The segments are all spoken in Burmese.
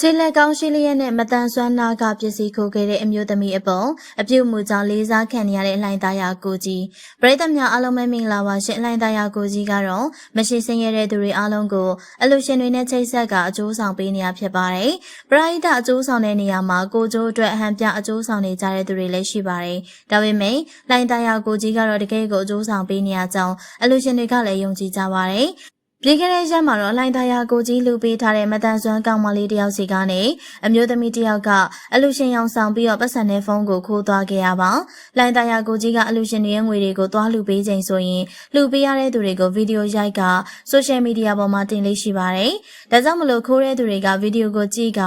ခြေလက်ကောင်းရှိလျက်နဲ့မတန်ဆွမ်းနာကပစ္စည်းခိုးခဲ့တဲ့အမျိုးသမီးအပေါ်အပြုတ်မှုကြောင့်လေးစားခံရတဲ့လှိုင်သားရကိုကြီးပရိသတ်များအားလုံးပဲမင်္ဂလာပါရှင်လှိုင်သားရကိုကြီးကတော့မရှိဆင်းရဲတဲ့သူတွေအားလုံးကိုအလှူရှင်တွေနဲ့ချိတ်ဆက်ကအကျိုးဆောင်ပေးနေရဖြစ်ပါတယ်ပရိသတ်အကျိုးဆောင်တဲ့နေရာမှာကိုကျိုးအတွက်အဟံပြအကျိုးဆောင်နေကြတဲ့သူတွေလည်းရှိပါတယ်ဒါပေမဲ့လှိုင်သားရကိုကြီးကတော့တကယ်ကိုအကျိုးဆောင်ပေးနေရကြောင်းအလှူရှင်တွေကလည်းယုံကြည်ကြပါတယ်ပြည်ခဲ့တဲ့ရက်မှာတော့လှိုင်သားရကိုကြီးလူပေးထားတဲ့မတန်ဆွမ်းကောင်မလေးတယောက်စီကနေအမျိုးသမီးတယောက်ကအလူရှင်ရောင်ဆောင်ပြီးတော့ပတ်စံတဲ့ဖုန်းကိုခိုးသွားခဲ့ရပါလှိုင်သားရကိုကြီးကအလူရှင်တွေရဲ့ငွေတွေကိုသွားလူပေးချိန်ဆိုရင်လူပေးရတဲ့သူတွေကိုဗီဒီယိုရိုက်ကဆိုရှယ်မီဒီယာပေါ်မှာတင်လေးရှိပါတယ်ဒါကြောင့်မလို့ခိုးတဲ့သူတွေကဗီဒီယိုကိုကြည့်က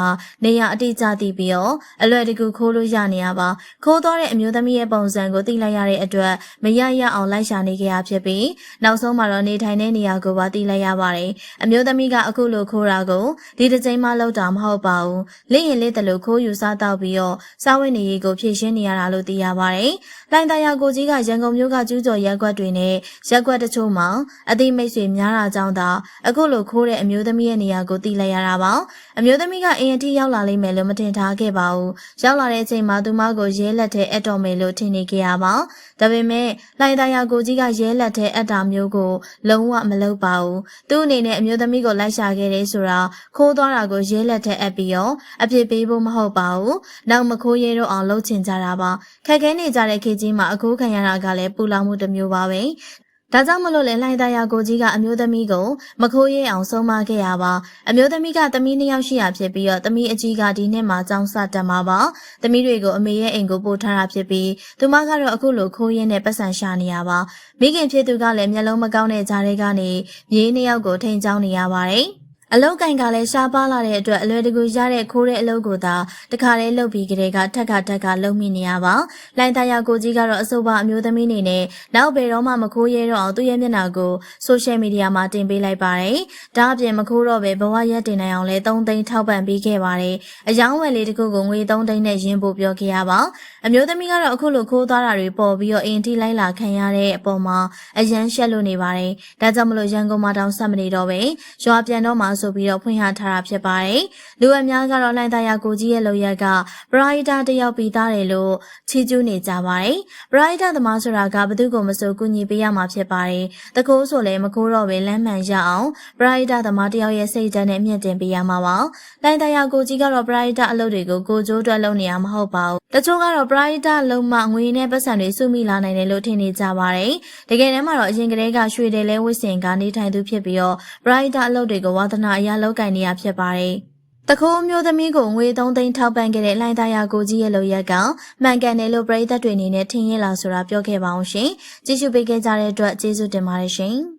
နေရအတိအကျသိပြီးတော့အလွယ်တကူခိုးလို့ရနေရပါခိုးသွားတဲ့အမျိုးသမီးရဲ့ပုံစံကိုသိလိုက်ရတဲ့အတွက်မရရအောင်လိုက်ရှာနေကြရဖြစ်ပြီးနောက်ဆုံးမှာတော့နေထိုင်တဲ့နေရာကိုပါသိလိုက်ရပါတယ်အမျိုးသမီးကအခုလိုခိုးတာကိုဒီတစ်ချိန်မှလောက်တာမဟုတ်ပါဘူးလက်ရင်လက်တလို့ခိုးယူစားတော့ပြီးတော့စားဝတ်နေရေးကိုဖြည့်ရှင်းနေရတာလို့သိရပါတယ်လှိုင်သားရကိုကြီးကရန်ကုန်မြို့ကကျူးကျော်ရက်ကွက်တွေနဲ့ရက်ကွက်တချို့မှာအသိမိတ်ဆွေများတာကြောင့်သာအခုလိုခိုးတဲ့အမျိုးသမီးရဲ့နေရာကိုသိလိုက်ရတာပါအမျိုးသမီးကအင်အထိရောက်လာလိမ့်မယ်လို့မထင်ထားခဲ့ပါဘူးရောက်လာတဲ့အချိန်မှာသူမကိုရဲလက်ထဲအပ်တော်မယ်လို့ထင်နေခဲ့ရပါဒါပေမဲ့လှိုင်သားရကိုကြီးကရဲလက်ထဲအပ်တာမျိုးကိုလုံးဝမလုပ်ပါဘူးသူအနေနဲ့အမျိုးသမီးကိုလိုက်ရှာခဲ့တယ်ဆိုတာခိုးသွားတာကိုရဲလက်ထဲအပ်ပြီးတော့အပြစ်ပေးဖို့မဟုတ်ပါဘူးနောက်မခိုးရဲတော့အောင်လှုပ်ချင်ကြတာပါခက်ခဲနေကြတဲ့ခေတ်ကြီးမှာအခိုးခံရတာကလည်းပူလောင်မှုတစ်မျိုးပါပဲဒါကြောင့်မလို့လေလှိုင်သားရကိုကြီးကအမျိုးသမီးကိုမခိုးရဲအောင်ဆုံးမခဲ့ရပါအမျိုးသမီးကသမီး2ယောက်ရှိရဖြစ်ပြီးတော့သမီးအကြီးကဒီနှစ်မှာကျောင်းစတက်မှာပါသမီးတွေကိုအမေရဲ့အိမ်ကိုပို့ထားတာဖြစ်ပြီးသူမကတော့အခုလိုခိုးရင်းနဲ့ပတ်စံရှာနေရပါမိခင်ဖြစ်သူကလည်းမျက်လုံးမကောင်းတဲ့ကြားထဲကနေမြေး2ယောက်ကိုထိန်ချောင်းနေရပါတယ်အလုတ်ကင်ကလည်းရှားပါလာတဲ့အတွက်အလွယ်တကူရတဲ့ခိုးတဲ့အလုပ်ကိုသာတခါတည်းလုပ်ပြီးကြတဲ့ကထက်ကလုံမိနေရပါလှိုင်သားရကိုကြီးကတော့အဆိုပါအမျိုးသမီးနေနဲ့နောက်ဘယ်တော့မှမခိုးရဲတော့အောင်သူ့ရဲ့မျက်နှာကိုဆိုရှယ်မီဒီယာမှာတင်ပေးလိုက်ပါတယ်ဒါအပြင်မခိုးတော့ပဲဘဝရက်တင်နိုင်အောင်လဲ3သိန်းထောက်ပံ့ပေးခဲ့ပါတယ်အယောင်းဝယ်လေးတစ်ခုကိုငွေ3သိန်းနဲ့ရင်းဖို့ပြောခဲ့ရပါအမျိုးသမီးကတော့အခုလိုခိုးသွားတာတွေပေါ်ပြီးတော့အင်တီလိုက်လာခံရတဲ့အပေါ်မှာအယမ်းရှက်လို့နေပါတယ်ဒါကြောင့်မလို့ရန်ကုန်မှာတောင်ဆက်မနေတော့ပဲရွာပြန်တော့မှဆိုပြီးတော့ဖွင့်ဟထားတာဖြစ်ပါတယ်။လူအများကတော့လှိုင်သားရကိုကြီးရဲ့လုပ်ရက်ကပရိုက်တာတယောက်ပြီးသားတယ်လို့ချီးကျူးနေကြပါတယ်။ပရိုက်တာသမားဆိုတာကဘသူကိုမဆိုကူညီပေးရမှာဖြစ်ပါတယ်။တခိုးဆိုလည်းမခိုးတော့ပဲလမ်းမှန်ရအောင်ပရိုက်တာသမားတယောက်ရဲ့စိတ်ဓာတ်နဲ့မြင့်တင်ပေးရမှာပါ။လှိုင်သားရကိုကြီးကတော့ပရိုက်တာအလုပ်တွေကိုကိုကျိုးတွက်လုပ်နေရမှာမဟုတ်ပါဘူး။တချို့ကတော့ပရိုက်တာလုံးမငွေနဲ့ပတ်စံတွေစုမိလာနိုင်တယ်လို့ထင်နေကြပါတယ်။တကယ်တမ်းမှာတော့အရင်ကတည်းကရွှေတယ်လဲဝစ်စင်ကနေထိုင်သူဖြစ်ပြီးတော့ပရိုက်တာအလုပ်တွေကိုဝါသနာအရာလောက်ကင်နေရဖြစ်ပါတယ်။တခိုးမျိုးသမီးကိုငွေ3သိန်းထောက်ပံ့ခဲ့တဲ့လှိုင်သားရကိုကြီးရဲ့လုပ်ရက်ကမှန်ကန်တယ်လို့ပရိသတ်တွေအနေနဲ့ထင်ရလားဆိုတာပြောခဲ့ပါအောင်ရှင်။ကြည့်ရှုပေးခဲ့ကြတဲ့အတွက်ကျေးဇူးတင်ပါတယ်ရှင်။